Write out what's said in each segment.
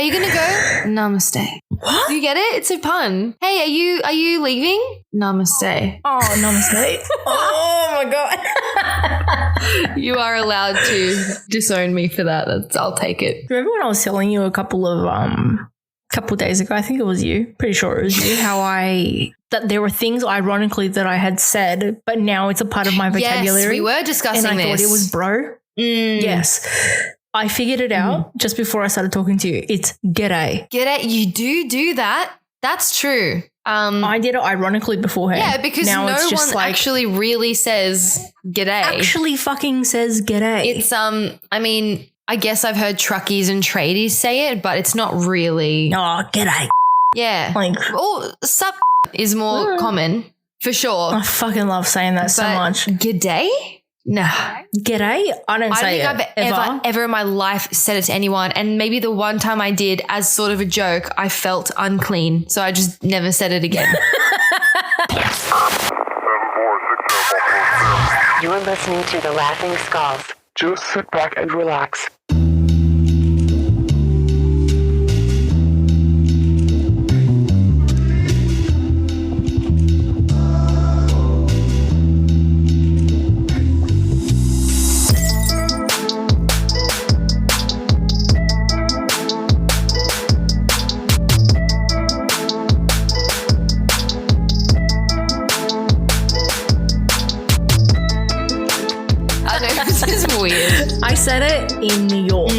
Are you gonna go? Namaste. What? Do you get it? It's a pun. Hey, are you leaving? Namaste. Oh, namaste. Oh my God. You are allowed to disown me for that. I'll take it. Remember when I was telling you a couple days ago, I think it was you, pretty sure it was you, that there were things ironically that I had said, but now it's a part of my vocabulary. Yes, we were discussing and I this. thought it was bro. Yes. I figured it out just before I started talking to you. It's g'day. G'day. You do that. That's true. I did it ironically beforehand. Yeah, because now no it's just one actually really says g'day. Actually fucking says g'day. It's I mean, I guess I've heard truckies and tradies say it, but it's not really. Oh, g'day. Yeah. Like, sup is more common for sure. I fucking love saying that so much. G'day? No. G'day? I don't say it. I don't think I've ever in my life said it to anyone. And maybe the one time I did as sort of a joke, I felt unclean. So I just never said it again. You're listening to The Laughing Skulls. Just sit back and relax. Weird. I said it in New York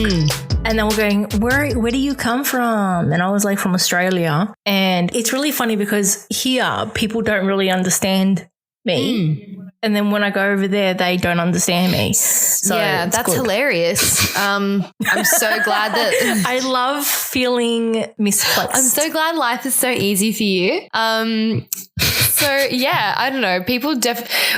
and they were going, where do you come from? And I was like, from Australia. And it's really funny because here people don't really understand me. And then when I go over there, they don't understand me. So yeah, that's good. Hilarious. I'm so glad that I love feeling misplaced. I'm so glad life is so easy for you. So yeah, I don't know. People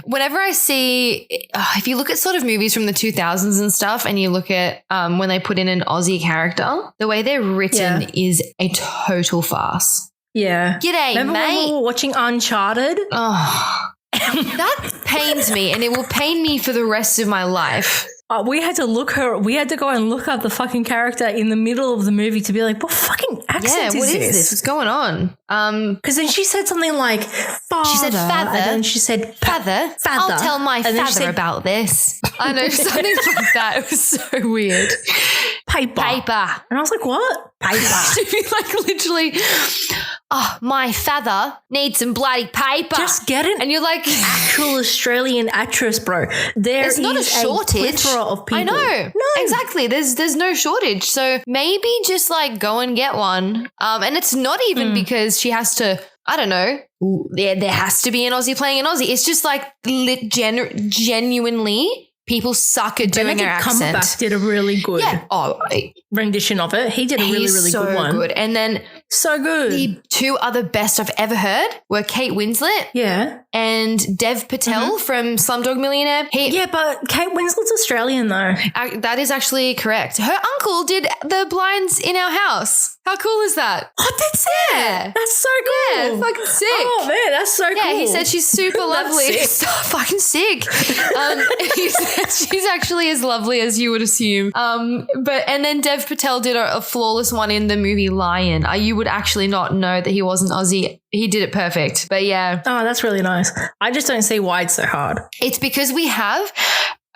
whenever I see, if you look at sort of movies from the 2000s and stuff, and you look at when they put in an Aussie character, the way they're written is a total farce. Yeah. G'day, Remember mate. when we were watching Uncharted? Oh, that pains me, and it will pain me for the rest of my life. We had to go and look up the fucking character in the middle of the movie to be like, what fucking accent what is is this? this? What's going on? Because then she said something like father. She said father. And then she said father. I'll tell my father about this. I know, something like that. It was so weird. Paper. And I was like, what? Paper. To be like literally, my father needs some bloody paper. Just get it. And you're like, actual Australian actress, bro. There's not a shortage of people. I know. No. Exactly. There's no shortage. So maybe just like go and get one. And it's not even because she has to, I don't know, there has to be an Aussie playing an Aussie. It's just like genuinely people suck at doing her accent. Cumberbatch did a really good rendition of it. He did a really, really good one. Good. And then so good. The two other best I've ever heard were Kate Winslet and Dev Patel from Slumdog Millionaire. But Kate Winslet's Australian though. That is actually correct. Her uncle did the blinds in our house. How cool is that? Oh, that's it. That's so cool. Yeah, fucking sick. Oh man, that's so cool. Yeah, he said she's super lovely. Sick. So fucking sick. He said she's actually as lovely as you would assume. And then Dev Patel did a flawless one in the movie Lion. You would actually not know that he wasn't Aussie. He did it perfect. But yeah. Oh, that's really nice. I just don't see why it's so hard. It's because we have.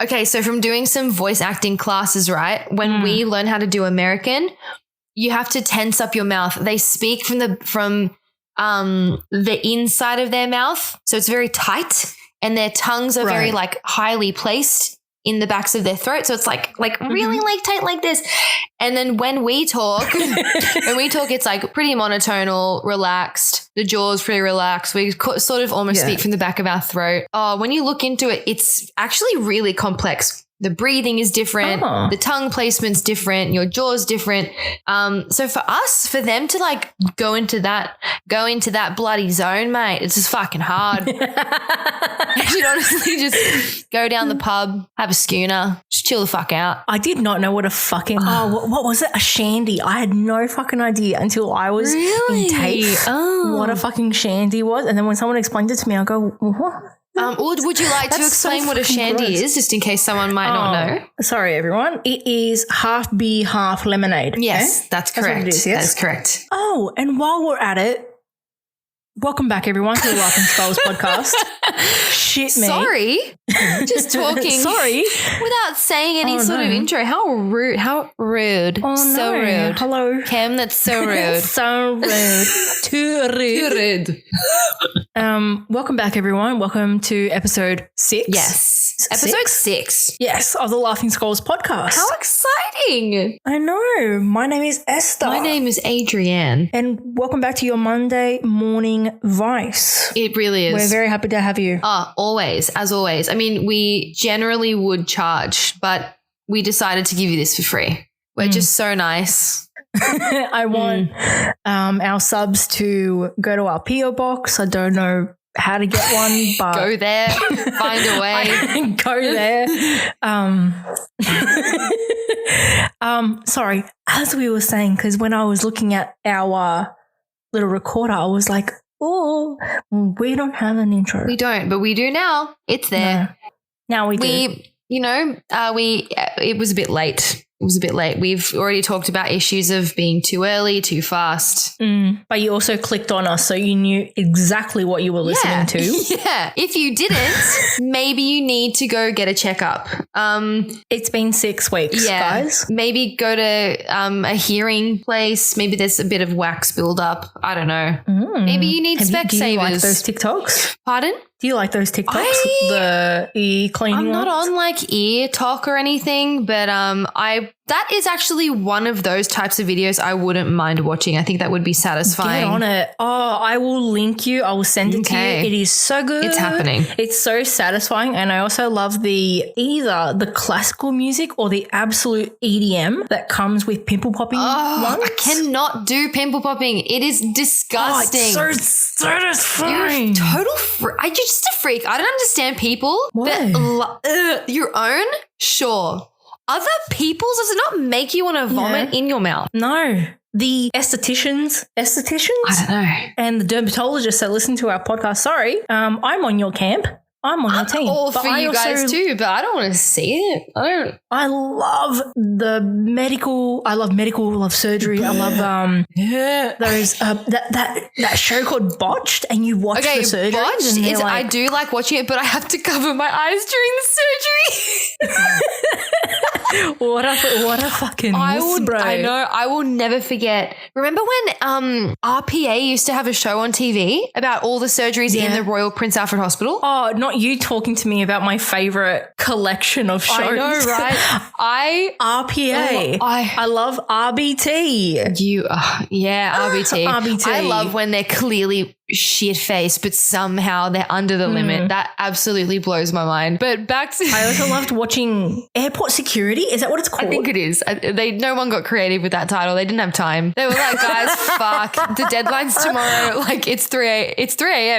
Okay, so from doing some voice acting classes, right? When we learn how to do American, you have to tense up your mouth. They speak from the inside of their mouth, so it's very tight, and their tongues are very like highly placed in the backs of their throat. So it's like really like tight like this. And then when we talk, it's like pretty monotonal, relaxed. The jaw's pretty relaxed. We sort of almost speak from the back of our throat. Oh, when you look into it, it's actually really complex. The breathing is different. The tongue placement's different. Your jaw's different. So for them to like go into that bloody zone, mate, it's just fucking hard. You should honestly just go down the pub, have a schooner, just chill the fuck out. I did not know what a fucking what was it? A shandy. I had no fucking idea until I was in TAFE what a fucking shandy was. And then when someone explained it to me, I go, what? Or would you like to That's so explain what a fucking shandy gross. is, just in case someone might not know? Sorry, everyone. It is half beer, half lemonade. Yes, okay? that's correct. what it is, yes? That is correct. Oh, and while we're at it, welcome back, everyone, to the Laughing Skulls podcast. Shit, me. Sorry. Just talking. Sorry. Without saying any sort of intro. How rude. How rude. Oh, so no. rude. Hello. Cam, that's so rude. So rude. Too rude. Welcome back, everyone. Welcome to episode 6. Yes. Episode 6. Yes, of the Laughing Skulls podcast. How exciting. I know. My name is Esther. My name is Adrienne. And welcome back to your Monday morning vice. It really is. We're very happy to have you. Always, as always. I mean, we generally would charge, but we decided to give you this for free. We're just so nice. I want our subs to go to our PO box. I don't know how to get one, but Go there, find a way. go there. Sorry, as we were saying, because when I was looking at our little recorder, I was like, oh, we don't have an intro. We don't, but we do now. It's there. No. Now we do. It was a bit late. It was a bit late. We've already talked about issues of being too early, too fast. But you also clicked on us, so you knew exactly what you were listening to. Yeah. If you didn't, maybe you need to go get a checkup. It's been 6 weeks, guys. Maybe go to a hearing place. Maybe there's a bit of wax buildup. I don't know. Maybe you need Specsavers. Do you like those TikToks? Pardon? Do you like those TikToks? The ear cleaning I'm not ones? on like ear talk or anything, but that is actually one of those types of videos I wouldn't mind watching. I think that would be satisfying. Get on it. Oh, I will link you. I will send it to you. It is so good. It's happening. It's so satisfying. And I also love either the classical music or the absolute EDM that comes with pimple popping ones. I cannot do pimple popping. It is disgusting. Oh, it's so satisfying. I'm just a freak. I don't understand people that your own. Sure. Other people's, does it not make you want to vomit in your mouth? No. The estheticians, I don't know. and the dermatologists that listen to our podcast, sorry, I'm on your camp. I'm on your team. All for you guys too, but I don't want to see it. I love medical, I love surgery. I love those that show called Botched, and you watch the surgery. Botched is, I do like watching it, but I have to cover my eyes during the surgery. What a fucking bro. I know. I will never forget. Remember when RPA used to have a show on TV about all the surgeries in the Royal Prince Alfred Hospital? Oh, not you talking to me about my favorite collection of shows. I know, right? RPA. I love RBT. RBT. RBT. I love when they're clearly shit-faced, but somehow they're under the limit. That absolutely blows my mind. But back to... I also loved watching Airport Security. Is that what it's called? I think it is. No one got creative with that title. They didn't have time. They were like, guys, fuck. The deadline's tomorrow. Like, it's 3 a.m.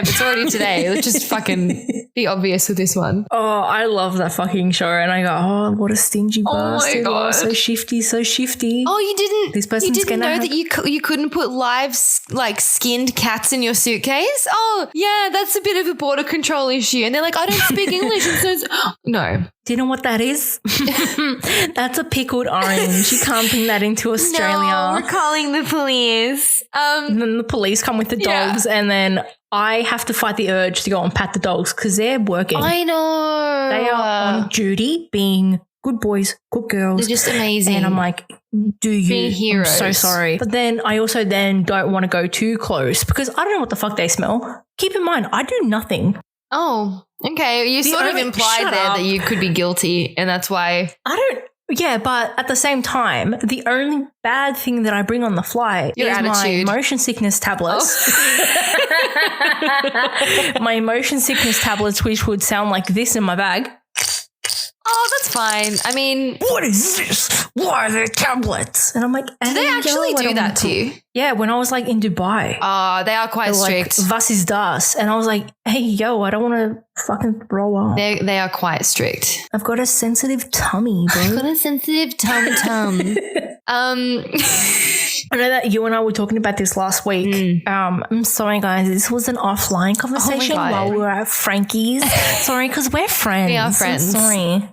It's already today. Let's just fucking be obvious with this one. Oh, I love that fucking show. And I go, oh, what a stingy bastard. Oh, my God. So shifty. Oh, you didn't... This person's you didn't gonna know that you couldn't put live, like, skinned cats in your suitcase? Oh, yeah, that's a bit of a border control issue. And they're like, I don't speak English. And so no. Do you know what that is? That's a pickled orange. You can't bring that into Australia. No, we're calling the police. And then the police come with the dogs, and then I have to fight the urge to go and pat the dogs because they're working. I know. They are on duty being good boys, good girls. They're just amazing. And I'm like, do you? Being heroes. I'm so sorry. But then I also don't want to go too close because I don't know what the fuck they smell. Keep in mind, I do nothing. Oh, okay. You sort of implied there that you could be guilty, and that's why. Yeah, but at the same time, the only bad thing that I bring on the flight is my motion sickness tablets. Oh. My motion sickness tablets, which would sound like this in my bag. Oh, that's fine. I mean, what is this? Why are there tablets? And I'm like, do they actually do that to you? Yeah, when I was like in Dubai. Oh, they are quite strict. Like, was ist das? And I was like, hey, yo, I don't want to fucking throw up. They are quite strict. I've got a sensitive tummy, bro. I've got a sensitive tum. I know that you and I were talking about this last week. I'm sorry, guys. This was an offline conversation while we were at Frankie's. Sorry, because we're friends. We are friends. I'm sorry.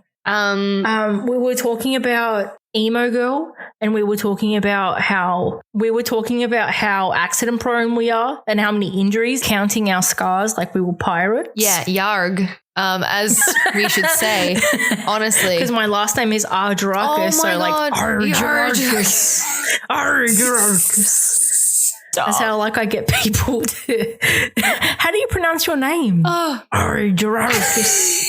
We were talking about emo girl, and we were talking about how accident prone we are, and how many injuries, counting our scars like we were pirates. Yeah, yarg. As we should say, honestly. Because my last name is Ardrakus, so like Ardrakus. That's how like I get people to. How do you pronounce your name? Ardrakus.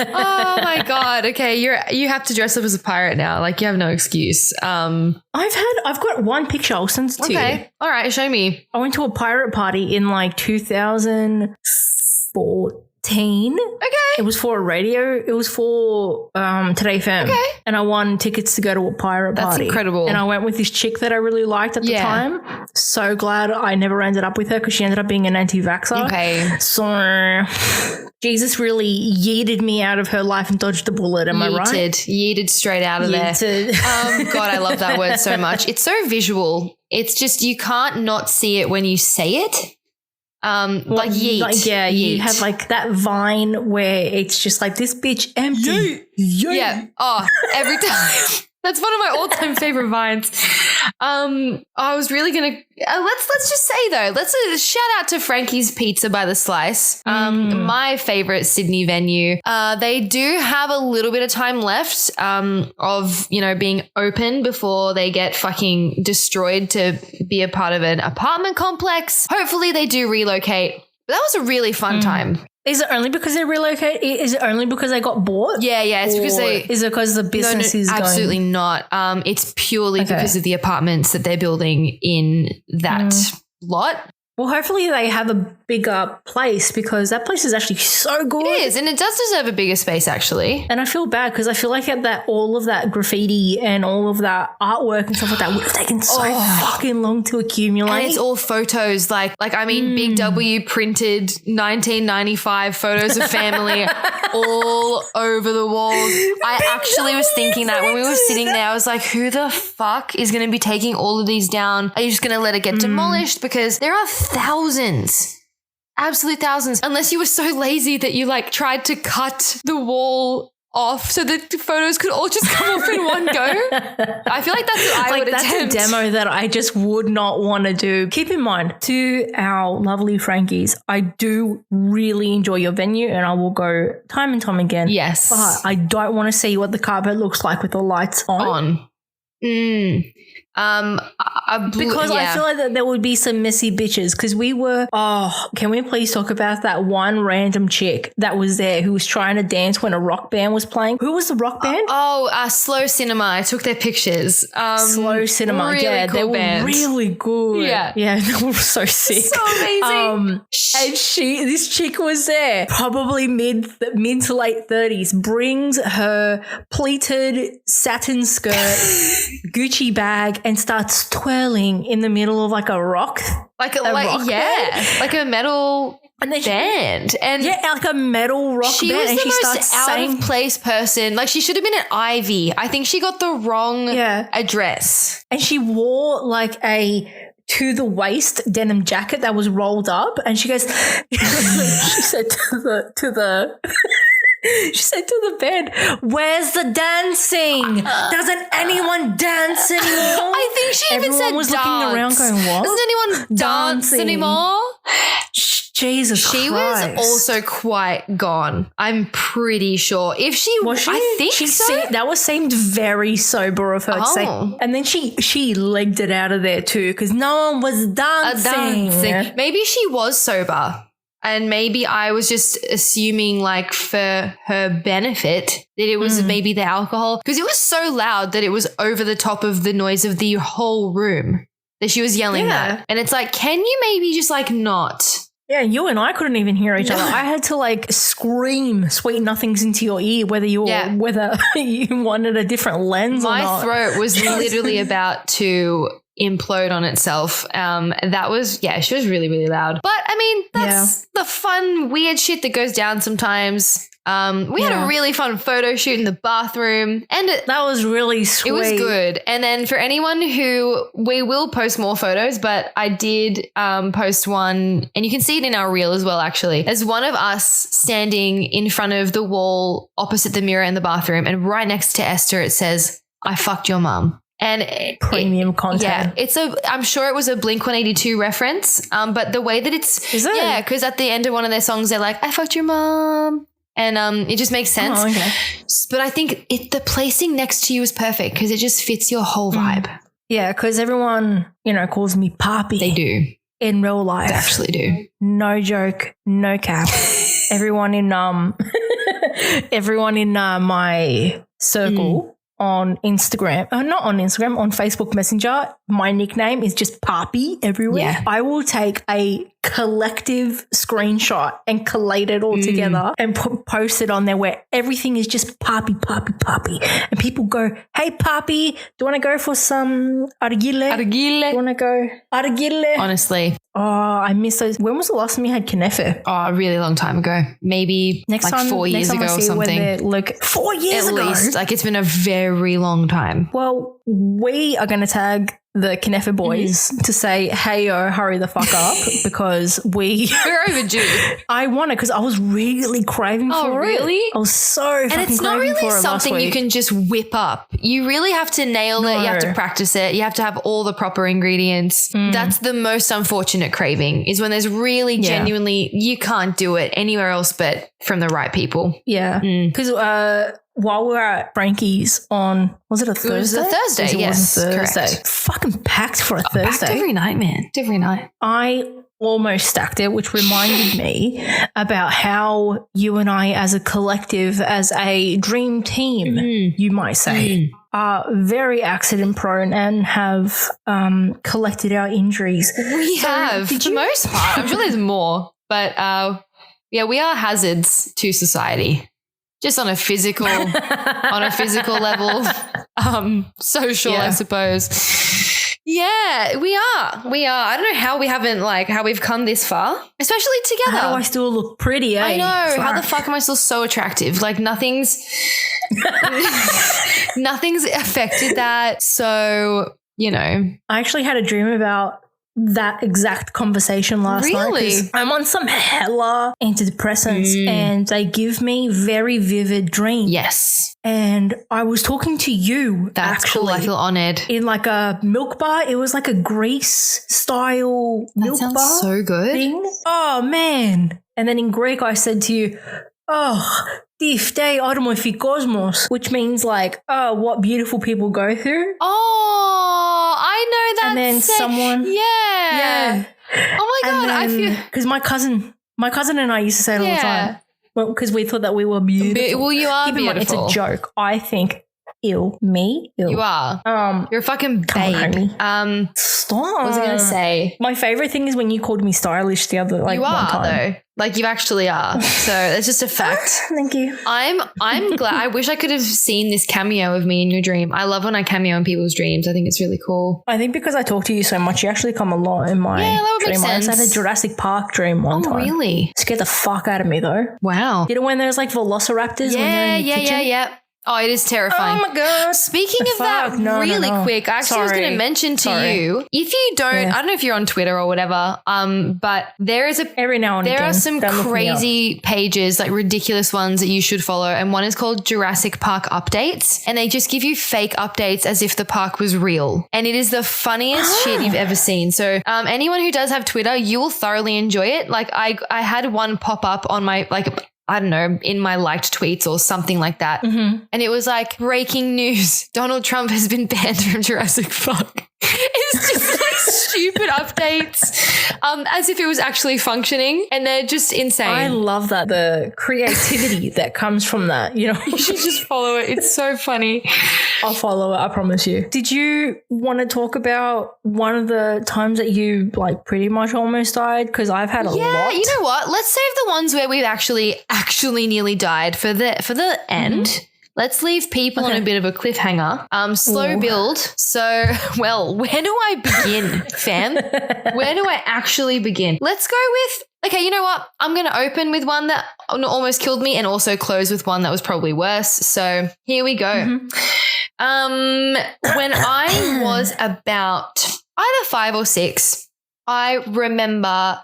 Oh my god! Okay, you have to dress up as a pirate now. Like you have no excuse. I've got one picture. I'll send it to you. Okay, all right, show me. I went to a pirate party in like 2014. Okay. It was for a radio. It was for Today FM. Okay. And I won tickets to go to a pirate party. That's incredible. And I went with this chick that I really liked at the time. So glad I never ended up with her because she ended up being an anti-vaxxer. Okay. So Jesus really yeeted me out of her life and dodged the bullet. Am I right? Yeeted straight out of there. God, I love that word so much. It's so visual. It's just you can't not see it when you say it. Like yeet. Like, yeah, yeet. You have like that Vine where it's just like this bitch empty. Yeah. Oh, every time. That's one of my all-time favorite vines. I was really gonna let's just say though, let's shout out to Frankie's Pizza by the Slice. My favorite Sydney venue. They do have a little bit of time left of being open before they get fucking destroyed to be a part of an apartment complex. Hopefully they do relocate. But that was a really fun time. Is it only because they relocate? Is it only because they got bought? Yeah. It's because Is it because the business is going? Absolutely not. It's purely because of the apartments that they're building in that lot. Well, hopefully they have a bigger place because that place is actually so good. It is, and it does deserve a bigger space, actually. And I feel bad because I feel like that all of that graffiti and all of that artwork and stuff like that would have taken so fucking long to accumulate. And it's all photos, like I mean, Big W printed 1995 photos of family all over the walls. I actually was thinking that when we were sitting there, I was like, who the fuck is going to be taking all of these down? Are you just going to let it get demolished? Because there are thousands. Absolute thousands. Unless you were so lazy that you like tried to cut the wall off so that the photos could all just come off in one go. I feel like that's what I would attempt. That's a demo that I just would not want to do. Keep in mind, to our lovely Frankies, I do really enjoy your venue and I will go time and time again. Yes. But I don't want to see what the carpet looks like with the lights on. Because I feel like that there would be some messy bitches because we were, can we please talk about that one random chick that was there who was trying to dance when a rock band was playing? Who was the rock band? Slow Cinema. I took their pictures. Slow Cinema. Really yeah, cool they were band. really good. Yeah. Yeah, they were so sick. So amazing. And this chick was there, probably mid to late 30s, brings her pleated satin skirt, Gucci bag, and starts twirling in the middle of like a rock. Like a metal band. And like a metal rock she band. Was and the she most starts out saying, of place person. Like she should have been at Ivy. I think she got the wrong address. And she wore like a to the waist denim jacket that was rolled up. And she goes, she said she said to the band, "Where's the dancing? Doesn't anyone dance anymore?" I think she even said was dance. Looking around going, "What? Doesn't anyone dance anymore?" Jesus she Christ. was also quite gone. I'm pretty sure. If she was, I think so. That seemed very sober of her to say. And then she legged it out of there too because no one was dancing. Maybe she was sober. And maybe I was just assuming like for her benefit that it was maybe the alcohol because it was so loud that it was over the top of the noise of the whole room that she was yelling that. And it's like, can you maybe just like not? Yeah, you and I couldn't even hear each other. I had to like scream sweet nothings into your ear whether you wanted a different lens or not. My throat was literally about to implode on itself. That was, she was really, really loud. But I mean, that's the fun, weird shit that goes down sometimes. We had a really fun photo shoot in the bathroom, and that was really sweet. It was good. And then for anyone who, we will post more photos, but I did post one, and you can see it in our reel as well, actually, as one of us standing in front of the wall opposite the mirror in the bathroom, and right next to Esther it says, "I fucked your mum." And premium content. Yeah, I'm sure it was a Blink-182 reference, but the way that it's, is it? Yeah, because at the end of one of their songs they're like, "I fucked your mom." And it just makes sense. Oh, okay. But I think the placing next to you is perfect because it just fits your whole vibe. Yeah, because everyone, calls me Papi. They do. In real life. They actually do. No joke, no cap. everyone in my circle on Instagram, not on Instagram, on Facebook Messenger, my nickname is just Papi everywhere. Yeah. I will take a collective screenshot and collate it all together and post it on there where everything is just Papi, Papi, Papi. And people go, "Hey, Papi, do you want to go for some argile? Argile. Do you want to go argile?" Honestly. Oh, I miss those. When was the last time you had Knefe? Oh, a really long time ago. Maybe 4 years ago or something. Like 4 years ago. At least. Like it's been a very long time. Well, we are going to tag the Knefe boys to say, "Hey, yo, hurry the fuck up," because we're overdue. I want it because I was really craving for it. Oh, really? I was so fucking craving for it. And it's not really something you can just whip up. You really have to nail it. You have to practice it. You have to have all the proper ingredients. That's the most unfortunate craving, is when there's really genuinely, you can't do it anywhere else but from the right people. Yeah. Because while we were at Frankie's on, was it a Thursday? It was a Thursday, yes. Thursday. Correct. Fucking packed for a Thursday. Packed every night, man. Every night. I almost stacked it, which reminded me about how you and I as a collective, as a dream team, you might say, are very accident prone and have collected our injuries. We have, for the most part. I'm sure there's more, but we are hazards to society. Just on a physical, level, social, I suppose. Yeah, we are. I don't know how we haven't, how we've come this far, especially together. How do I still look pretty, eh? I know. Fuck. How the fuck am I still so attractive? Nothing's affected that. So, I actually had a dream about that exact conversation last night. Really? I'm on some hella antidepressants and they give me very vivid dreams. Yes. And I was talking to you. That's actually, cool. I feel honored. In a milk bar. It was like a Greece style milk bar. That sounds so good. Thing. Oh, man. And then in Greek, I said to you, "Τι φταίει όρμοφοι κόσμος," which means what beautiful people go through. Oh, I know that. And then someone, yeah. Oh my god, I feel, because my cousin and I used to say it all the time. Well, because we thought that we were beautiful. Well, you are Keep beautiful. in mind, it's a joke. I think ill. You are. You're a fucking babe. Stop. What was I going to say? My favorite thing is when you called me stylish the other you one are time. though. You actually are. So it's just a fact. Thank you. I'm glad. I wish I could have seen this cameo of me in your dream. I love when I cameo in people's dreams. I think it's really cool. I think because I talk to you so much, you actually come a lot in my that would dream. make sense. I had a Jurassic Park dream one time. Oh, really? Scared the fuck out of me though. Wow. You know when there's velociraptors when you're in the kitchen? Yeah. Oh, it is terrifying. Oh my god. Speaking of that, really quick, I actually was going to mention to you, if you don't, I don't know if you're on Twitter or whatever, but there is every now and again, there are some crazy pages, ridiculous ones that you should follow, and one is called Jurassic Park Updates, and they just give you fake updates as if the park was real, and it is the funniest shit you've ever seen. So anyone who does have Twitter, you will thoroughly enjoy it. I had one pop up on my I don't know, in my liked tweets or something like that. Mm-hmm. And it was breaking news. Donald Trump has been banned from Jurassic Park. It's just stupid updates, as if it was actually functioning, and they're just insane. I love that, the creativity that comes from that. You should just follow it. It's so funny. I'll follow it. I promise you. Did you want to talk about one of the times that you pretty much almost died? Because I've had a lot. Yeah, you know what? Let's save the ones where we've actually nearly died for the end. let's leave people on a bit of a cliffhanger. Slow build. So, well, where do I begin, fam? Where do I actually begin? Let's go with, okay, you know what? I'm going to open with one that almost killed me and also close with one that was probably worse. So here we go. When I was about either 5 or 6, I remember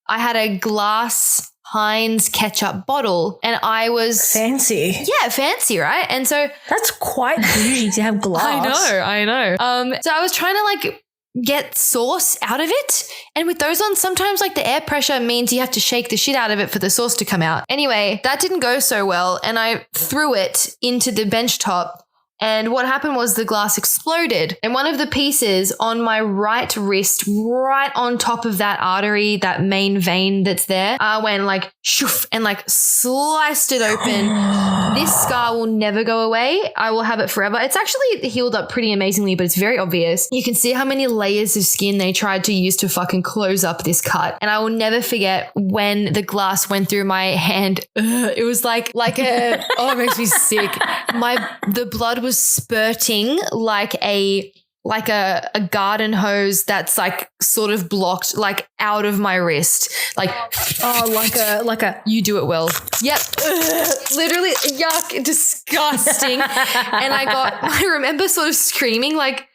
I had a glass Heinz ketchup bottle and I was fancy. Yeah, fancy, right? And so that's quite bougie to have glass. I know. So I was trying to like get sauce out of it. And with those on, sometimes like the air pressure means you have to shake the shit out of it for the sauce to come out. Anyway, that didn't go so well. And I threw it into the bench top. And what happened was the glass exploded and one of the pieces on my right wrist, right on top of that artery, that main vein that's there, went like shoof and like sliced it open. This scar will never go away. I will have it forever. It's actually healed up pretty amazingly, but it's very obvious. You can see how many layers of skin they tried to use to fucking close up this cut. And I will never forget when the glass went through my hand. It was like a, oh, it makes me sick. The blood was spurting like a garden hose that's like sort of blocked like out of my wrist, like like a you do it well. Yep. Literally yuck, disgusting. And I remember sort of screaming like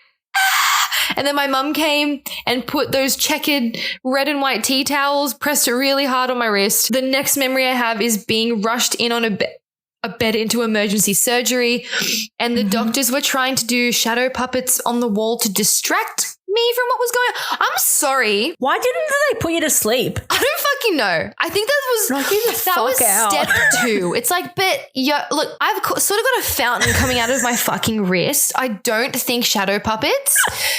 and then my mum came and put those checkered red and white tea towels, pressed it really hard on my wrist. The next memory I have is being rushed in on a bed into emergency surgery, and the doctors were trying to do shadow puppets on the wall to distract me from what was going on. I'm sorry. Why didn't they put you to sleep? I don't fucking know. I think that was step 2. It's like, but yeah, look, I've sort of got a fountain coming out of my fucking wrist. I don't think shadow puppets,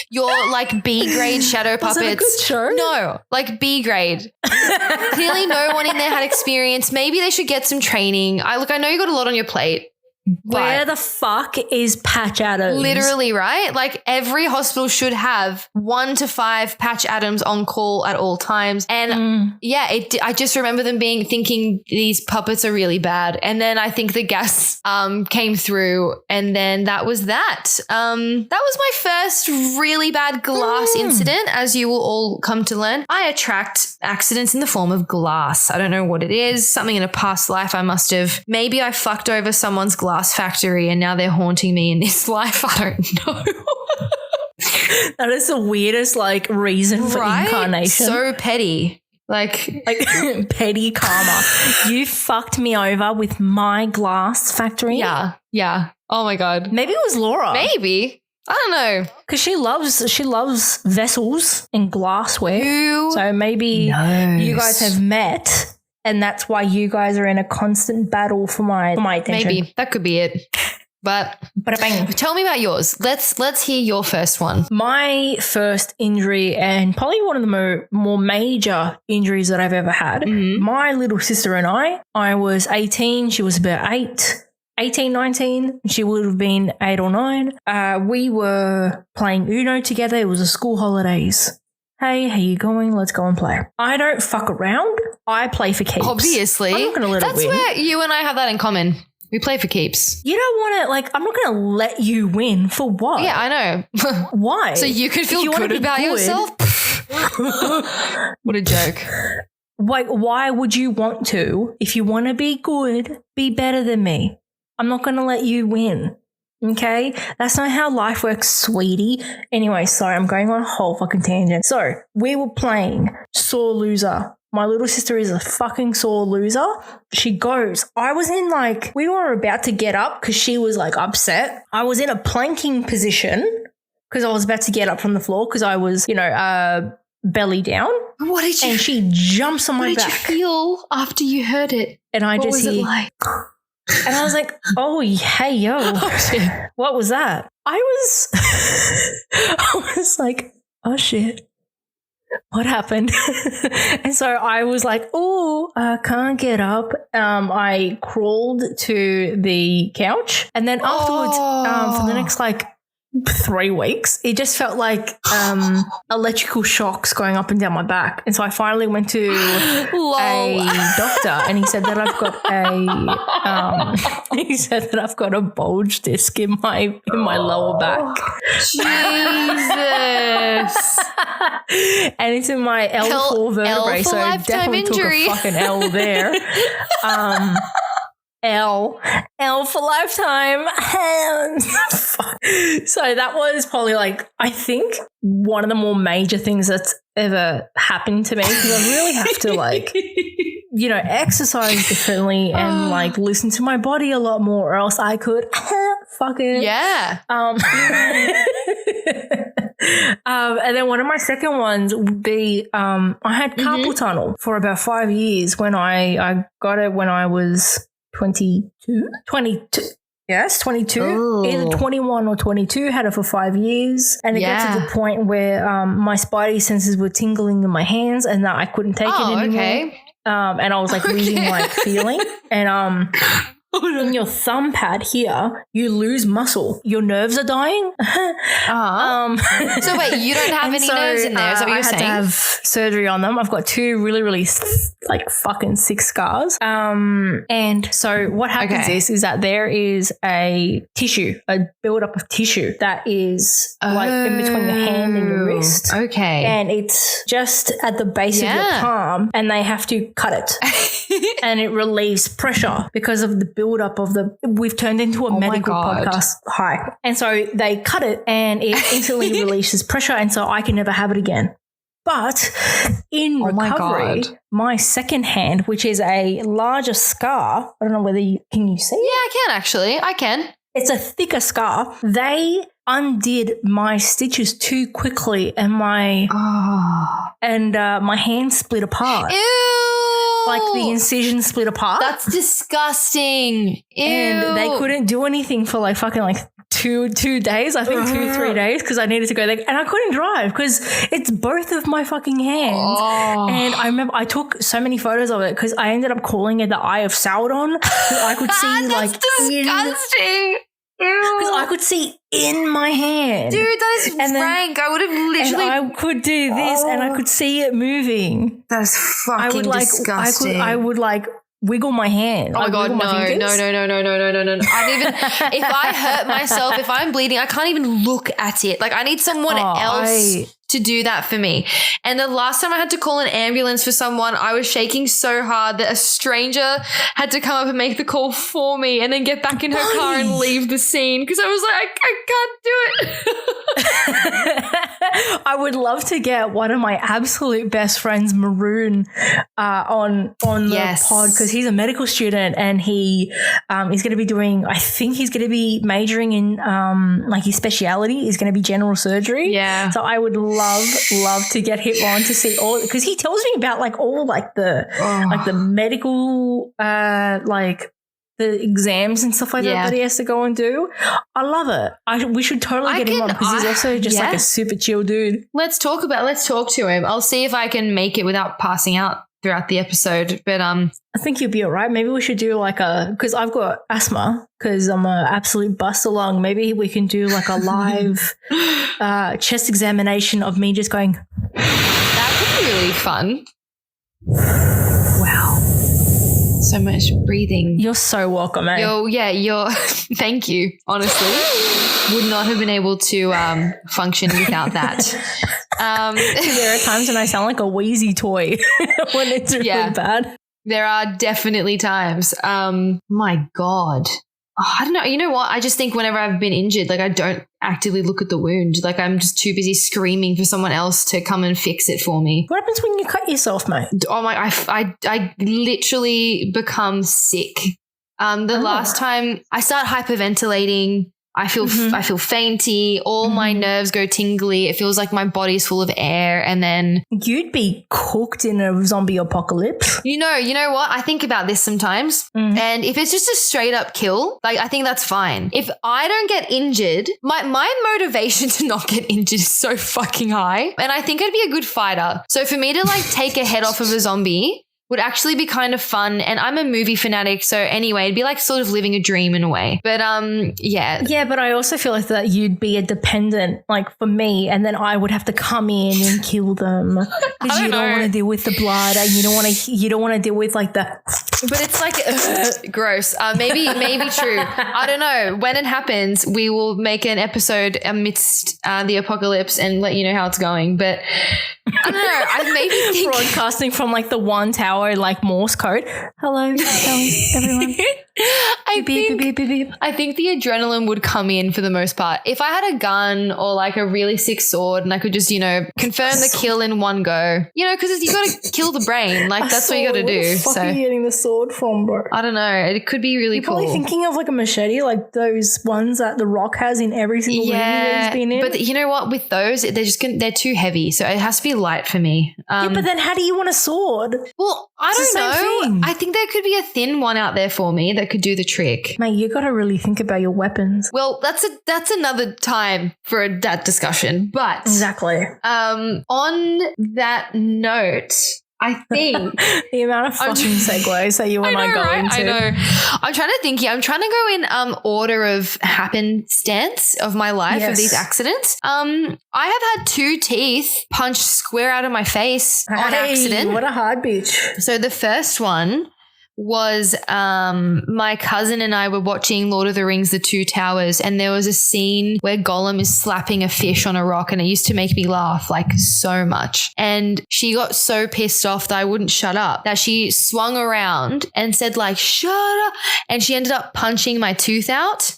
your like B grade shadow puppets. Was it a good show? No, like B grade. Clearly no one in there had experience. Maybe they should get some training. I know you got a lot on your plate. Where the fuck is Patch Adams? Literally, right? Like every hospital should have 1 to 5 Patch Adams on call at all times. And I just remember them thinking these puppets are really bad. And then I think the gas came through, and then that was that. That was my first really bad glass incident, as you will all come to learn. I attract accidents in the form of glass. I don't know what it is. Something in a past life I must have. Maybe I fucked over someone's glass factory and now they're haunting me in this life. I don't know. That is the weirdest like reason for incarnation. So petty. Like petty karma. You fucked me over with my glass factory. Yeah. Oh my God. Maybe it was Laura. Maybe. I don't know. Because she loves vessels and glassware. So maybe you guys have met. And that's why you guys are in a constant battle for my attention. Maybe that could be it. But tell me about yours. Let's hear your first one. My first injury, and probably one of the more major injuries that I've ever had. My little sister and I was 18. She was about 18, 19. She would have been 8 or 9. We were playing Uno together. It was the school holidays. Hey, how you going? Let's go and play. I don't fuck around. I play for keeps. Obviously. I'm not going to let it win. That's where you and I have that in common. We play for keeps. You don't want to, I'm not going to let you win. For what? Yeah, I know. Why? So you could feel good about yourself? What a joke. Like, why would you want to? If you want to be good, be better than me. I'm not going to let you win. Okay? That's not how life works, sweetie. Anyway, sorry, I'm going on a whole fucking tangent. So, we were playing sore loser. My little sister is a fucking sore loser. She goes, we were about to get up because she was like upset. I was in a planking position because I was about to get up from the floor because I was, belly down. What did you... And she jumps on my back. What did you feel after you heard it? And I what just was hear... it like? And I was like, oh, hey, yo, what was that? I was like, oh, shit, what happened? And so I was like, oh, I can't get up. I crawled to the couch. And then afterwards, for the next 3 weeks. It just felt like electrical shocks going up and down my back. And so I finally went to a doctor, and he said that I've got a bulge disc in my lower back. Jesus. And it's in my L4 vertebrae, so I definitely injury. took a fucking L there. L for lifetime. So that was probably like, I think, one of the more major things that's ever happened to me, because I really have to like, you know, exercise differently and like listen to my body a lot more, or else I could fucking and then one of my second ones would be I had carpal tunnel for about 5 years when I got it when I was 22. Yes, 22. Ooh. Either 21 or 22. Had it for 5 years. And it got to the point where my spidey senses were tingling in my hands and that I couldn't take it anymore. Okay. And I was like losing like feeling. And in your thumb pad here, you lose muscle. Your nerves are dying. So wait, you don't have any nerves in there? Is that what you're saying? I had to have surgery on them. I've got 2 really, really like fucking sick scars. And so what happens is that there is a buildup of tissue that is like in between your hand and your wrist. Okay. And it's just at the base of your palm, and they have to cut it. And it relieves pressure because of the buildup of we've turned into a medical podcast. Hi. And so they cut it and it instantly releases pressure, and so I can never have it again. But in recovery, my second hand, which is a larger scar, I don't know whether can you see it? Yeah, I can actually. I can. It's a thicker scar. They undid my stitches too quickly, and my hand split apart. Ew. Like the incision split apart. That's disgusting. Ew. And they couldn't do anything for like fucking like two days, I think 2-3 days, because I needed to go there, and I couldn't drive because it's both of my fucking hands. And I remember I took so many photos of it because I ended up calling it the Eye of Sauron. I could see That's disgusting. Because I could see in my hand. Dude, that is rank. I would have literally. And I could do this and I could see it moving. That's fucking disgusting. I would like wiggle my hand. Oh my God, no. I even, if I hurt myself, if I'm bleeding, I can't even look at it. Like I need someone else to do that for me. And the last time I had to call an ambulance for someone, I was shaking so hard that a stranger had to come up and make the call for me and then get back in her car and leave the scene because I was like, I can't do it. I would love to get one of my absolute best friends, Maroon, on the pod because he's a medical student and he is going to be doing, I think he's going to be majoring in like his speciality is going to be general surgery. Yeah. So I would love to get him on to see all, because he tells me about like all like the medical like the exams and stuff like that he has to go and do. I love it. We should totally get him on because he's also just like a super chill dude. Let's talk to him. I'll see if I can make it without passing out throughout the episode. But I think you'll be all right. Maybe we should do like because I've got asthma because I'm an absolute bust along. Maybe we can do like a live chest examination of me just going. That could be really fun. Wow. So much breathing. You're so welcome, eh? You're thank you. Honestly, would not have been able to function without that. There are times when I sound like a wheezy toy when it's really bad. There are definitely times. My God. I don't know. You know what? I just think whenever I've been injured, like I don't actively look at the wound. Like I'm just too busy screaming for someone else to come and fix it for me. What happens when you cut yourself, mate? Oh my! I literally become sick. The last time I start hyperventilating, I feel fainty. All my nerves go tingly. It feels like my body's full of air. And then you'd be cooked in a zombie apocalypse. You know what? I think about this sometimes. And if it's just a straight up kill, like I think that's fine. If I don't get injured, my motivation to not get injured is so fucking high. And I think I'd be a good fighter. So for me to like take a head off of a zombie would actually be kind of fun. And I'm a movie fanatic. So anyway, it'd be like sort of living a dream in a way. But yeah. Yeah, but I also feel like that you'd be a dependent, like for me, and then I would have to come in and kill them because you don't want to deal with the blood and you don't want to deal with like the. But it's like gross. Maybe true. I don't know. When it happens, we will make an episode amidst the apocalypse and let you know how it's going. But I don't know. I maybe think broadcasting from like the one tower, like Morse code. Hello, everyone. I think the adrenaline would come in for the most part. If I had a gun or like a really sick sword and I could just, confirm the kill in one go, because you got to kill the brain. Like that's what you got to do. Where the fuck are you getting the sword from, bro? I don't know. It could be really cool. Probably thinking of like a machete, like those ones that The Rock has in every single movie that he's been in. But you know what? With those, they're too heavy. So it has to be light for me. Yeah, but then how do you want a sword? Well, I don't know. I think there could be a thin one out there for me that could do the trick. Mate, you got to really think about your weapons. Well, that's another time for that discussion. But exactly. On that note, I think the amount of fucking segues that you and I go into. I know. I'm trying to think here. I'm trying to go in order of happenstance of my life of these accidents. I have had 2 teeth punched square out of my face on accident. What a hard bitch. So the first one was my cousin and I were watching Lord of the Rings, The Two Towers, and there was a scene where Gollum is slapping a fish on a rock, and it used to make me laugh like so much. And she got so pissed off that I wouldn't shut up that she swung around and said like, shut up. And she ended up punching my tooth out.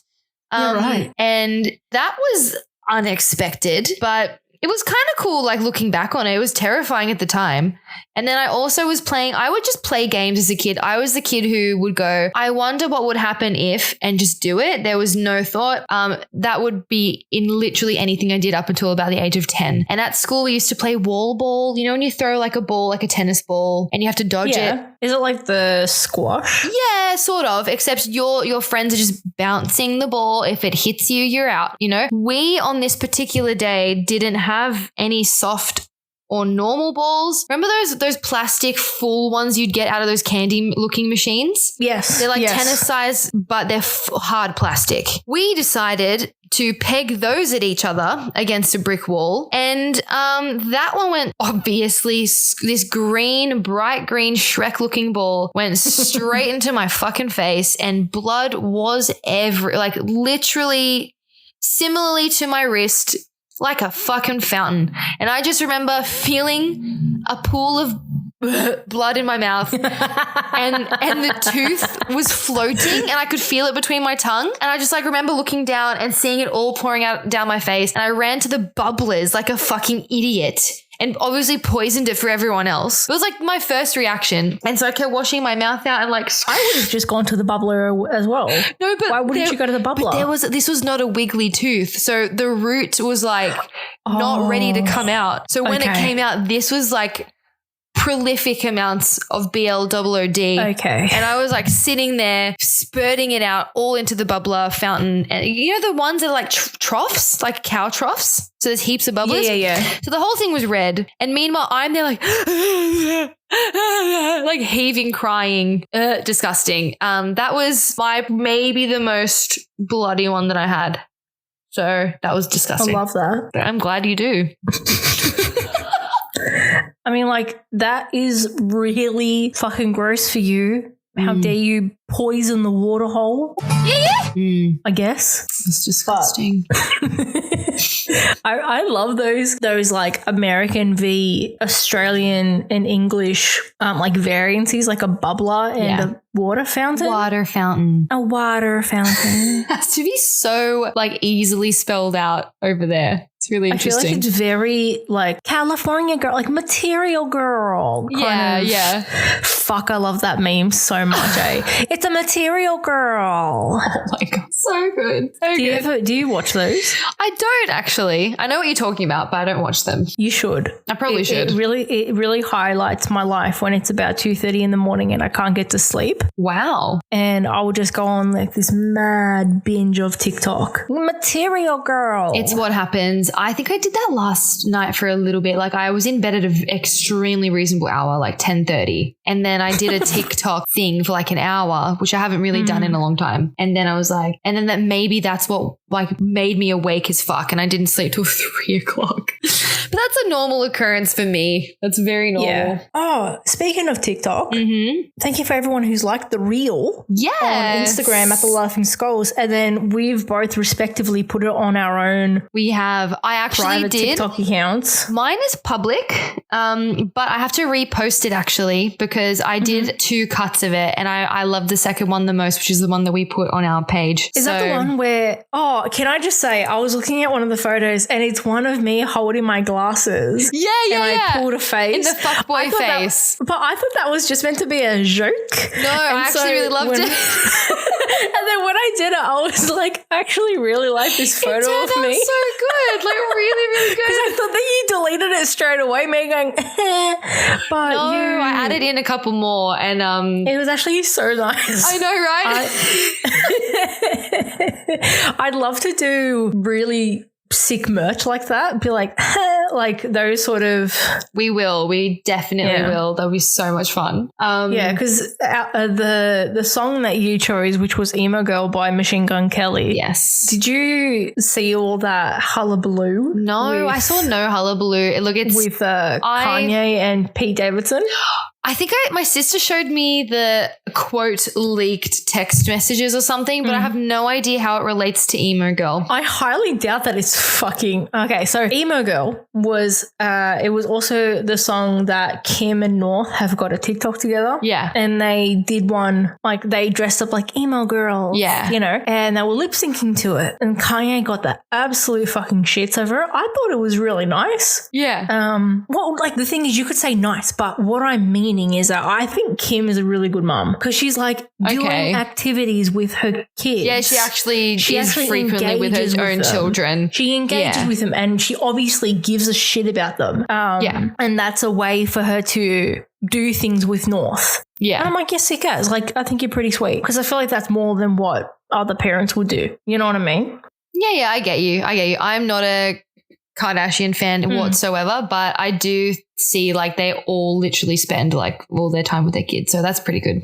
You're right. And that was unexpected, but it was kind of cool, like looking back on it. It was terrifying at the time. And then I also was I would just play games as a kid. I was the kid who would go, I wonder what would happen if, and just do it. There was no thought. That would be in literally anything I did up until about the age of 10. And at school, we used to play wall ball, when you throw like a ball, like a tennis ball, and you have to dodge it. Is it like the squash? Yeah, sort of, except your friends are just bouncing the ball. If it hits you, you're out, We, on this particular day, didn't have any soft or normal balls. Remember those plastic full ones you'd get out of those candy looking machines? Yes. They're like tennis size, but they're hard plastic. We decided to peg those at each other against a brick wall. And that one went, obviously, this bright green Shrek looking ball went straight into my fucking face, and blood was literally similarly to my wrist, like a fucking fountain. And I just remember feeling a pool of blood in my mouth and the tooth was floating and I could feel it between my tongue. And I just remember looking down and seeing it all pouring out down my face. And I ran to the bubblers like a fucking idiot and obviously poisoned it for everyone else. It was like my first reaction. And so I kept washing my mouth out and I would have just gone to the bubbler as well. No, but why wouldn't you go to the bubbler? But this was not a wiggly tooth. So the root was not ready to come out. So when it came out, this was prolific amounts of BLOOD. Okay. And I was sitting there spurting it out all into the bubbler fountain. And the ones that are troughs, like cow troughs? So there's heaps of bubblers. Yeah. So the whole thing was red. And meanwhile, I'm there heaving, crying, disgusting. That was maybe the most bloody one that I had. So that was disgusting. I love that. But I'm glad you do. I mean, that is really fucking gross for you. How dare you poison the water hole? Yeah. I guess. It's disgusting. I love those American v Australian and English variances, like a bubbler and a water fountain. Water fountain. A water fountain. Has to be so easily spelled out over there. It's really interesting. I feel like it's very California girl, material girl. Yeah. Fuck, I love that meme so much, eh? It's a material girl. Oh my God. So good. Do you watch those? I don't actually. I know what you're talking about, but I don't watch them. You should. I probably should. It really highlights my life when it's about 2:30 in the morning and I can't get to sleep. Wow. And I will just go on this mad binge of TikTok. Material girl. It's what happens. I think I did that last night for a little bit. Like I was in bed at an extremely reasonable hour, like 10:30. And then I did a TikTok thing for like an hour, which I haven't really done in a long time. And then I was like, and then that maybe that's what like made me awake as fuck. And I didn't sleep till 3 o'clock. But that's a normal occurrence for me. That's very normal. Yeah. Oh, speaking of TikTok, thank you for everyone who's liked the reel on Instagram at the Laughing Skulls. And then we've both respectively put it on our own. We have. I actually private did. TikTok accounts. Mine is public, but I have to repost it actually because I did 2 cuts of it and I love the second one the most, which is the one that we put on our page. Is that the one where, can I just say, I was looking at one of the photos and it's one of me holding my glasses. Yeah. I pulled a face. In the fuckboy face. But I thought that was just meant to be a joke. No, I actually really loved it. And then when I did it, I was like, I actually really like this photo of me. It turned out so good. Like really, really good. Because I thought that you deleted it straight away, me going, but no, I added in a couple more and it was actually so nice. I know, right? I'd love to do really sick merch like that. Be like, like those sort of. We will. We definitely will. That'll be so much fun. Because the song that you chose, which was "Emo Girl" by Machine Gun Kelly. Yes. Did you see all that hullabaloo? No, I saw no hullabaloo. Look, it's with Kanye and Pete Davidson. I think my sister showed me the quote leaked text messages or something, but I have no idea how it relates to Emo Girl. I highly doubt that it's fucking okay. So Emo Girl was it was also the song that Kim and North have got a TikTok together. Yeah. And they did one, like they dressed up like emo girls. Yeah. You know, and they were lip syncing to it. And Kanye got the absolute fucking shits over it. I thought it was really nice. Yeah. Well, like the thing is you could say nice, but what I mean is that I think Kim is a really good mom because she's like doing activities with her kids. Yeah, she actually is frequently with her own children. She engages with them and she obviously gives a shit about them. And that's a way for her to do things with North. Yeah. And I'm like, yes, sick as. Like, I think you're pretty sweet because I feel like that's more than what other parents would do. You know what I mean? Yeah, I get you. I'm not a Kardashian fan whatsoever, but I do see like they all literally spend like all their time with their kids. So that's pretty good.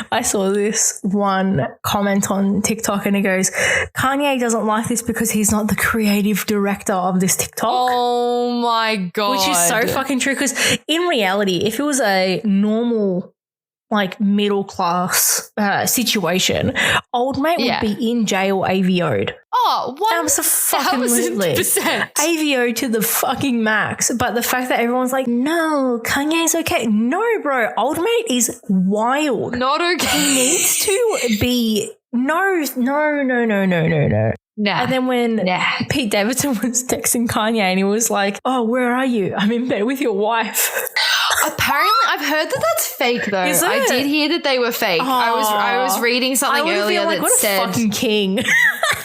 I saw this one comment on TikTok and it goes, Kanye doesn't like this because he's not the creative director of this TikTok. Oh my God. Which is so fucking true because in reality, if it was a normal like middle class situation, old mate would be in jail AVO'd. Oh, absolutely. AVO to the fucking max. But the fact that everyone's like, no, Kanye's okay. No, bro, old mate is wild. Not okay. He needs to be no. Nah. And then when Pete Davidson was texting Kanye and he was like, oh, where are you? I'm in bed with your wife. Apparently, I've heard that that's fake though. Is it? I did hear that they were fake. I was reading something earlier like, that said, what a fucking king.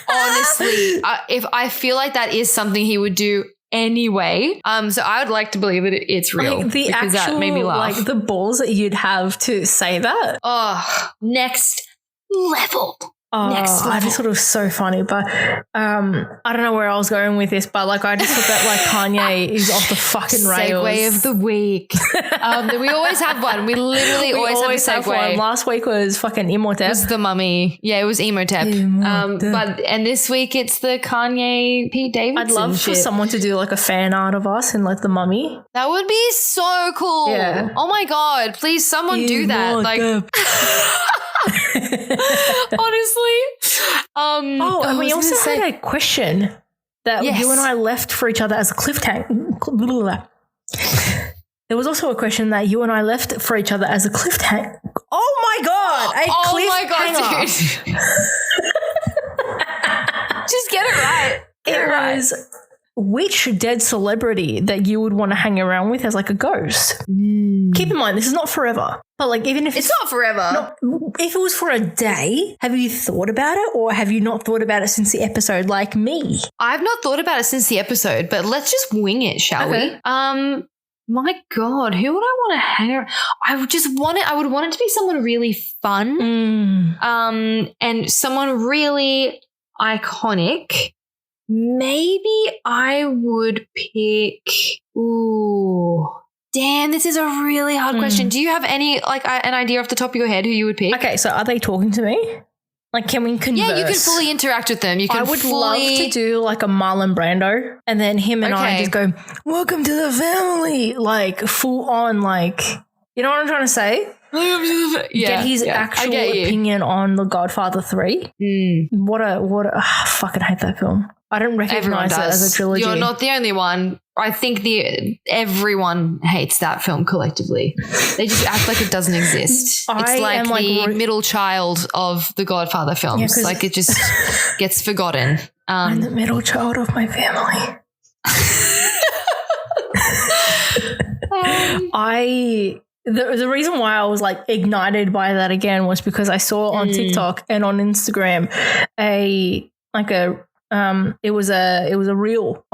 Honestly, if I feel like that is something he would do anyway. So I would like to believe that it's real. Like the because actual, that made me laugh. like the balls that you'd have to say that. Oh, next level. Oh, Next level. I just thought it was so funny, but I don't know where I was going with this, but like I just thought that like Kanye is off the fucking rails. Segue of the week. We always have one. We literally always have a segue. One. Last week was fucking Imhotep. It was the Mummy. Yeah, it was Imhotep. And this week it's the Kanye Pete Davidson. I'd love for someone to do like a fan art of us in like the Mummy. That would be so cool. Yeah. Oh my God! Please, someone do that. Like. Honestly. And we also had a question that you and I left for each other as a cliffhanger. There was also a question that you and I left for each other as a cliffhanger. Oh my God! Dude. Just get it right. It was which dead celebrity that you would want to hang around with as like a ghost. Keep in mind, this is not forever. But like even if it's not forever. If it was for a day, have you thought about it or have you not thought about it since the episode like me? I've not thought about it since the episode, but let's just wing it, shall we? My God, who would I want to hang around? I would want it to be someone really fun. And someone really iconic. maybe I would pick. Ooh. Damn, this is a really hard question. Do you have any, like, an idea off the top of your head who you would pick? Okay, so are they talking to me? Like, can we converse? Yeah, you can fully interact with them. I would love to do like a Marlon Brando, and then him and I just go, welcome to the family. Like, full on, like, you know what I'm trying to say? Get his actual opinion on The Godfather 3. What a I fucking hate that film. I don't recognize it as a trilogy. You're not the only one. I think everyone hates that film collectively. They just act like it doesn't exist. It's like the middle child of the Godfather films. Like, it just gets forgotten. I'm the middle child of my family. The reason why I was like ignited by that again was because I saw on TikTok and on Instagram it was a reel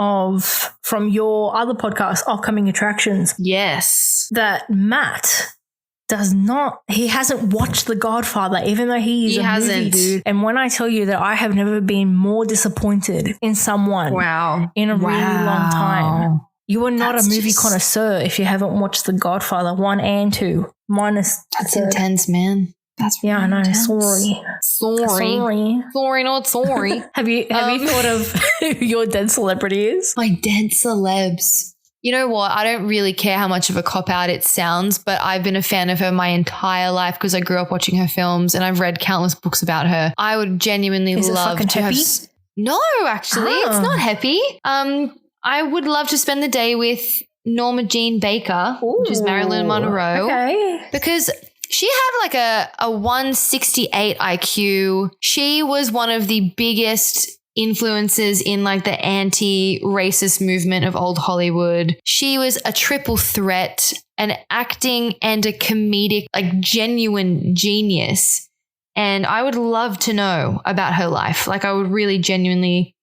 from your other podcast, Upcoming Attractions. Yes. That Matt he hasn't watched The Godfather, even though he is movie dude. And when I tell you that I have never been more disappointed in someone in a really long time. You are not a movie connoisseur if you haven't watched The Godfather 1 and 2. That's intense, man. That's I know. Intense. Sorry, not sorry. Have you thought of who your dead celebrity is? My dead celebs. You know what? I don't really care how much of a cop-out it sounds, but I've been a fan of her my entire life because I grew up watching her films and I've read countless books about her. I would genuinely love to have... No, actually. It's not happy. I would love to spend the day with Norma Jean Baker, which is Marilyn Monroe. Okay. Because she had like a 168 IQ. She was one of the biggest influences in like the anti-racist movement of old Hollywood. She was a triple threat, an acting and a comedic, like genuine genius. And I would love to know about her life. Like I would really genuinely...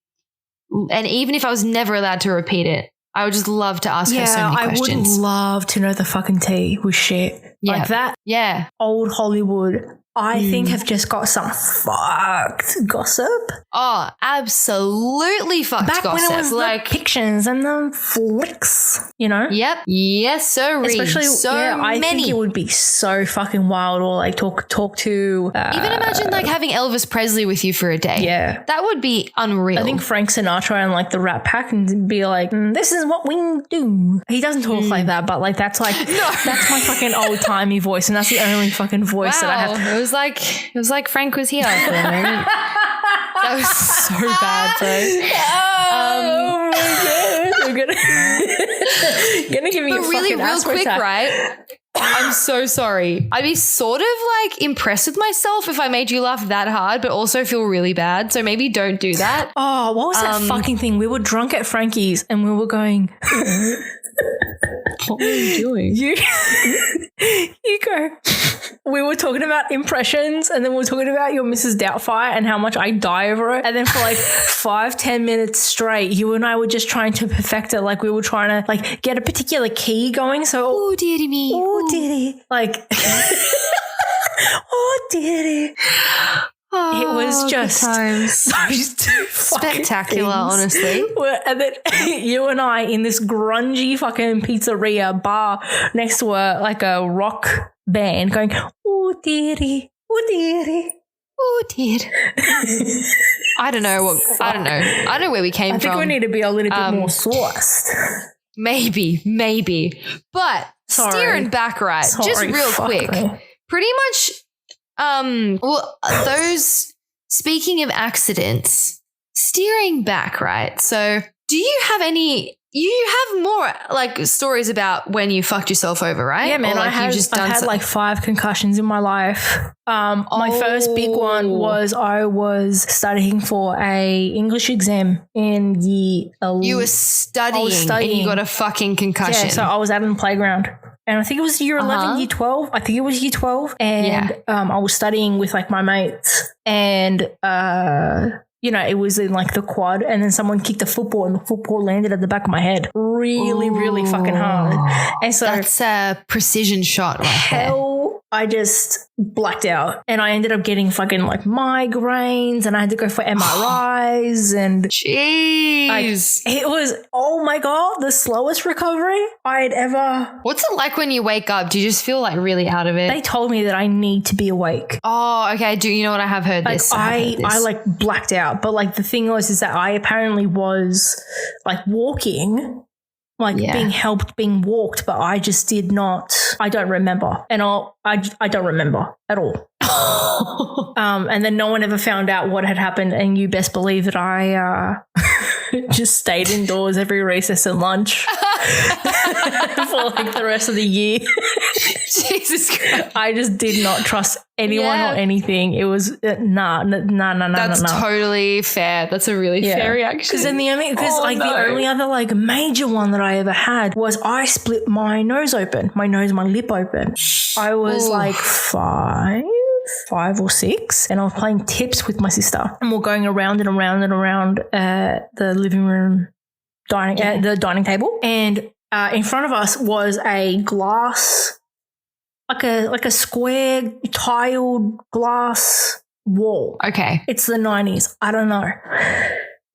And even if I was never allowed to repeat it, I would just love to ask her so many questions. I would love to know the fucking tea with shit. Yeah. Like that. Yeah. Old Hollywood, I think have just got some fucked gossip. Oh, absolutely fucked Back gossip. When it was like the pictures and the flicks, you know? Yep. Yes, so especially I think it would be so fucking wild, or like talk to even imagine like having Elvis Presley with you for a day. Yeah. That would be unreal. I think Frank Sinatra and like the Rat Pack and be like, this is what we do. He doesn't talk like that, but like that's like that's my fucking old timey voice, and that's the only fucking voice that I have. It was like Frank was here for a moment. That was so bad, bro. Oh my god! We're gonna give me a really fucking real quick, attack. right? I'm so sorry. I'd be sort of like impressed with myself if I made you laugh that hard, but also feel really bad. So maybe don't do that. Oh, what was that fucking thing? We were drunk at Frankie's and we were going. What were you doing? You go. We were talking about impressions, and then we were talking about your Mrs. Doubtfire and how much I die over it. And then for like 5-10 minutes straight, you and I were just trying to perfect it. Like we were trying to like get a particular key going. So, oh, dearie me. Oh, dearie. Like, oh, dearie. Oh, it was just those two spectacular, honestly. And then you and I in this grungy fucking pizzeria bar next to a rock band going, oh dearie, oh dearie, oh dear. I don't know. I don't know where we came from. I think we need to be a little bit more sauced. Maybe. But steering back right, just real quick. Pretty much. Those, speaking of accidents, steering back, right? So you have more like stories about when you fucked yourself over, right? Yeah, man. Or, like, I've had like 5 concussions in my life. My first big one was I was studying for a English exam in year 11. You were studying and you got a fucking concussion. Yeah, so I was out on the playground. And I think it was year 11, year 12. I think it was year 12. And I was studying with like my mates. And, it was in like the quad. And then someone kicked a football and the football landed at the back of my head. Really, really fucking hard. And so that's a precision shot right there. Hell I just blacked out and I ended up getting fucking like migraines and I had to go for MRIs and jeez. It was, oh my God, the slowest recovery I had ever. What's it like when you wake up? Do you just feel like really out of it? They told me that I need to be awake. Oh, okay. Do you know what I have heard Like this? I like blacked out. But like the thing was is that I apparently was like walking, like being helped, being walked, but I just did not, I don't remember. And I don't remember at all. And then no one ever found out what had happened. And you best believe that I just stayed indoors every recess and lunch for like the rest of the year. Jesus Christ. I just did not trust anyone or anything. It was nah. That's totally fair. That's a really fair reaction. Because the only other like major one that I ever had was I split my nose open, my lip open. I was like five or six, and I was playing tips with my sister, and we're going around and around and around the living room the dining table, and in front of us was a glass, like a square tiled glass wall. Okay. It's the 90s. I don't know.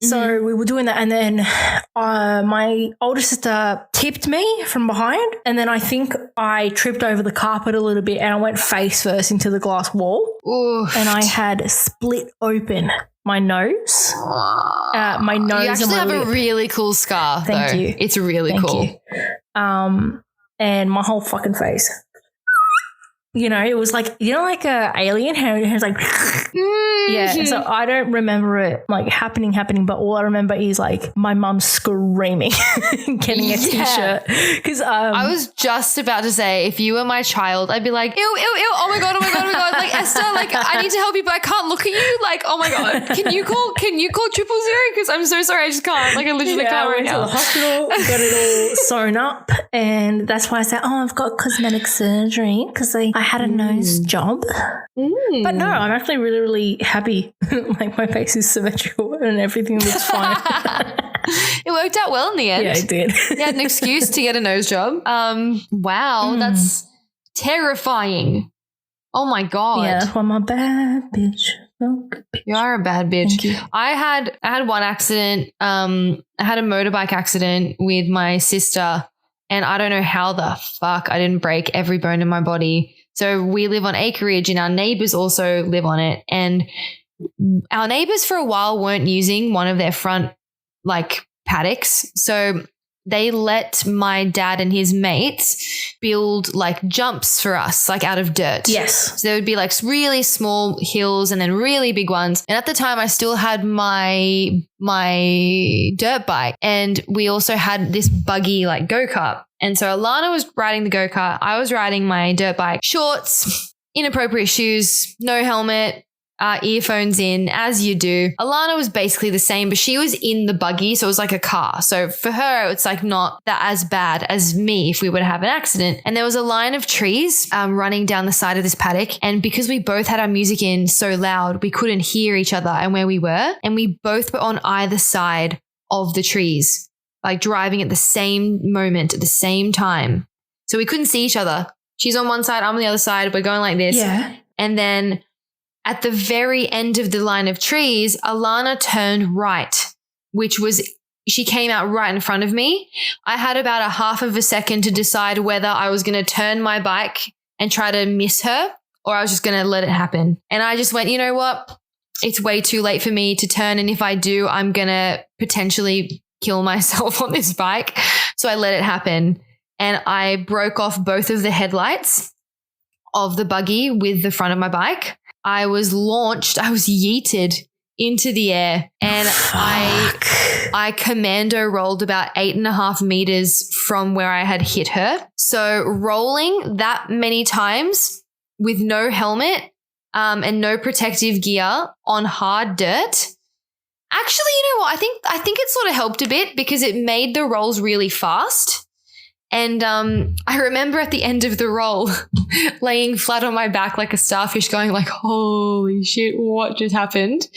So we were doing that, and then my older sister tipped me from behind, and then I think I tripped over the carpet a little bit, and I went face first into the glass wall. Oof. And I had split open my nose, my nose. You actually and my have lip. a really cool scar. Thank you. It's really cool. You. And my whole fucking face. You know, it was like, you know, like a alien, how it was like, yeah. So I don't remember it like happening, but all I remember is like my mum screaming, getting a t-shirt. Because I was just about to say, if you were my child, I'd be like, ew, ew, ew, oh my god, like Esther, like I need to help you, but I can't look at you. Like, oh my god, can you call 000? Because I'm so sorry, I just can't. Like, I literally can't right now. I went to the hospital, got it all sewn up, and that's why I said, oh, I've got cosmetic surgery because I had a nose job. But no, I'm actually really, really happy. Like my face is symmetrical and everything looks fine. It worked out well in the end. Yeah, it did. You had an excuse to get a nose job. Wow, that's terrifying. Oh my god. Yeah, that's why I'm a bad bitch. You are a bad bitch. Thank you. I had one accident. I had a motorbike accident with my sister, and I don't know how the fuck I didn't break every bone in my body. So we live on acreage and our neighbors also live on it. And our neighbors for a while weren't using one of their front like paddocks. So they let my dad and his mates build like jumps for us, like out of dirt. Yes. So there would be like really small hills and then really big ones. And at the time I still had my dirt bike, and we also had this buggy like go-kart. And so Alana was riding the go-kart. I was riding my dirt bike. Shorts, inappropriate shoes, no helmet, earphones in, as you do. Alana was basically the same, but she was in the buggy, so it was like a car. So for her, it's like not that as bad as me if we were to have an accident. And there was a line of trees running down the side of this paddock. And because we both had our music in so loud, we couldn't hear each other and where we were. And we both were on either side of the trees, like driving at the same moment, at the same time. So we couldn't see each other. She's on one side, I'm on the other side. We're going like this. Yeah. And then at the very end of the line of trees, Alana turned right, which was, she came out right in front of me. I had about a half of a second to decide whether I was going to turn my bike and try to miss her, or I was just going to let it happen. And I just went, you know what? It's way too late for me to turn. And if I do, I'm going to potentially kill myself on this bike. So I let it happen. And I broke off both of the headlights of the buggy with the front of my bike. I was launched, I was yeeted into the air, and I commando rolled about 8.5 meters from where I had hit her. So rolling that many times with no helmet and no protective gear on hard dirt. Actually, you know what? I think it sort of helped a bit because it made the rolls really fast. And I remember at the end of the roll laying flat on my back like a starfish going like, holy shit, what just happened?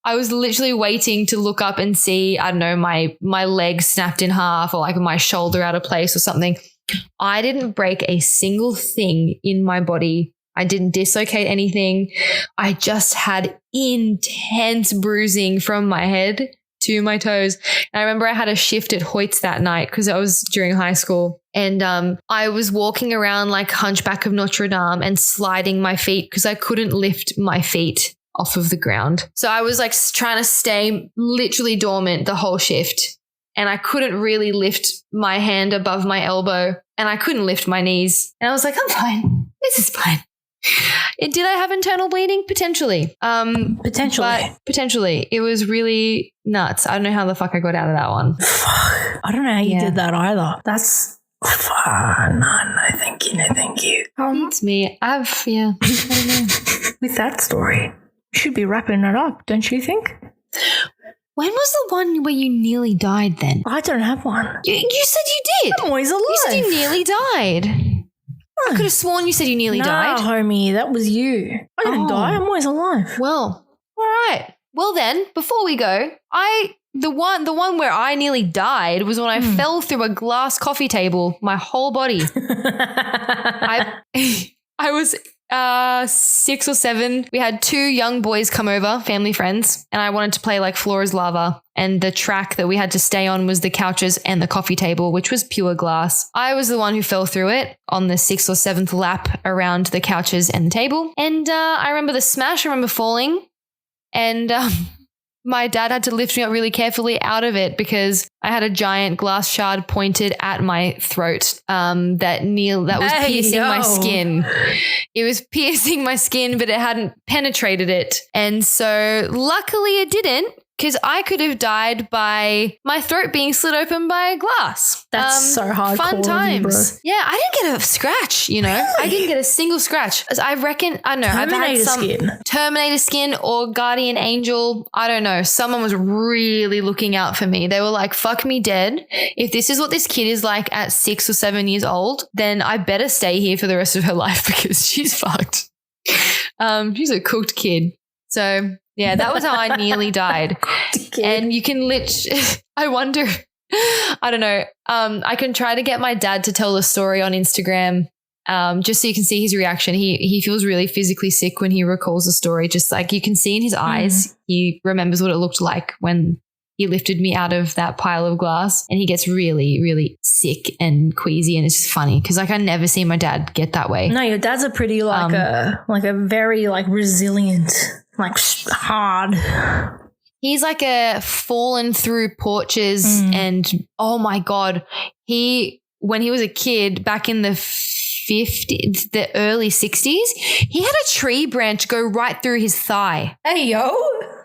I was literally waiting to look up and see, I don't know, my leg snapped in half or like my shoulder out of place or something. I didn't break a single thing in my body I didn't dislocate anything. I just had intense bruising from my head to my toes. And I remember I had a shift at Hoyt's that night because I was during high school. And I was walking around like Hunchback of Notre Dame and sliding my feet because I couldn't lift my feet off of the ground. So I was like trying to stay literally dormant the whole shift. And I couldn't really lift my hand above my elbow. And I couldn't lift my knees. And I was like, I'm fine. This is fine. Did I have internal bleeding? Potentially. Potentially. But potentially. It was really nuts. I don't know how the fuck I got out of that one. Fuck. I don't know how you did that either. That's... No, thank you. It's me. I don't know. With that story, we should be wrapping it up, don't you think? When was the one where you nearly died then? I don't have one. You said you did. I'm always alive. You said you nearly died. I could have sworn you said you nearly died. No, homie, that was you. I didn't die. I'm always alive. Well, all right. Well then, before we go, the one where I nearly died was when I fell through a glass coffee table, my whole body. I was 6 or 7. We had 2 young boys come over, family friends, and I wanted to play like Floor is Lava. And the track that we had to stay on was the couches and the coffee table, which was pure glass. I was the one who fell through it on the 6th or 7th lap around the couches and the table. And I remember the smash. I remember falling. And my dad had to lift me up really carefully out of it because I had a giant glass shard pointed at my throat that was piercing my skin. It was piercing my skin, but it hadn't penetrated it. And so luckily it didn't, because I could have died by my throat being slit open by a glass. That's so hardcore. Fun times. You, yeah, I didn't get a scratch, you know. Really? I didn't get a single scratch. I reckon, I don't know. I've had some Terminator skin or Guardian Angel. I don't know. Someone was really looking out for me. They were like, fuck me dead. If this is what this kid is like at 6 or 7 years old, then I better stay here for the rest of her life because she's fucked. She's a cooked kid. So... yeah, that was how I nearly died. And you can I wonder, I don't know. I can try to get my dad to tell the story on Instagram just so you can see his reaction. He feels really physically sick when he recalls the story. Just like you can see in his eyes, he remembers what it looked like when he lifted me out of that pile of glass, and he gets really, really sick and queasy, and it's just funny because like I never see my dad get that way. No, your dad's a pretty like a very like resilient, like hard. He's like a fallen through porches and oh my God, when he was a kid back in the the early 60s, he had a tree branch go right through his thigh. Hey, yo.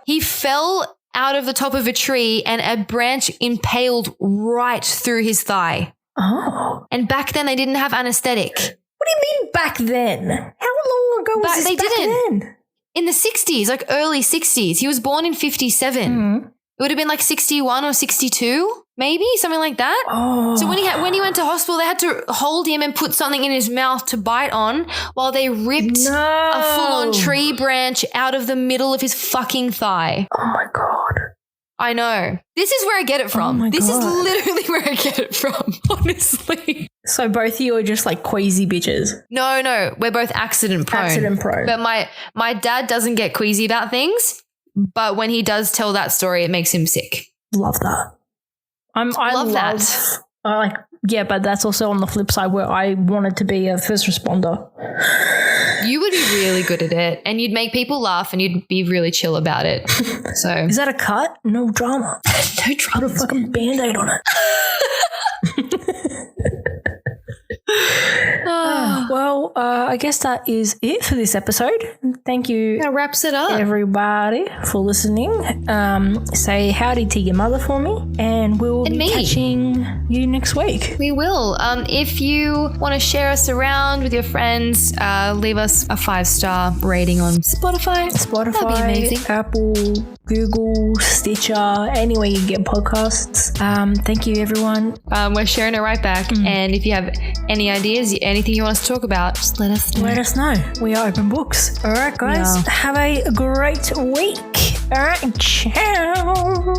He fell out of the top of a tree and a branch impaled right through his thigh. Oh. And back then they didn't have anesthetic. What do you mean back then? How long ago was this back then? In the 60s, like early 60s. He was born in 57. It would have been like 61 or 62, maybe, something like that. Oh. So when he went to hospital, they had to hold him and put something in his mouth to bite on while they ripped a full-on tree branch out of the middle of his fucking thigh. Oh, my God. I know. This is where I get it from. Oh this is literally where I get it from, honestly. So both of you are just like queasy bitches? No. We're both accident prone. Accident prone. But my dad doesn't get queasy about things, but when he does tell that story, it makes him sick. Love that. I love that. Yeah, but that's also on the flip side where I wanted to be a first responder. You would be really good at it, and you'd make people laugh, and you'd be really chill about it. So is that a cut? No drama. No drama. Put a fucking Band-Aid on it. Well, I guess that is it for this episode. Thank you. That wraps it up. Everybody for listening. Say howdy to your mother for me, and we'll be catching you next week. We will. If you want to share us around with your friends, leave us a 5-star rating on Spotify. That'd be amazing. Apple, Google, Stitcher, anywhere you get podcasts. Thank you, everyone. We're sharing it right back. And if you have any ideas, anything you want us to talk about, just let us know. Let us know. We are open books. All right, guys. Yeah. Have a great week. All right. Ciao.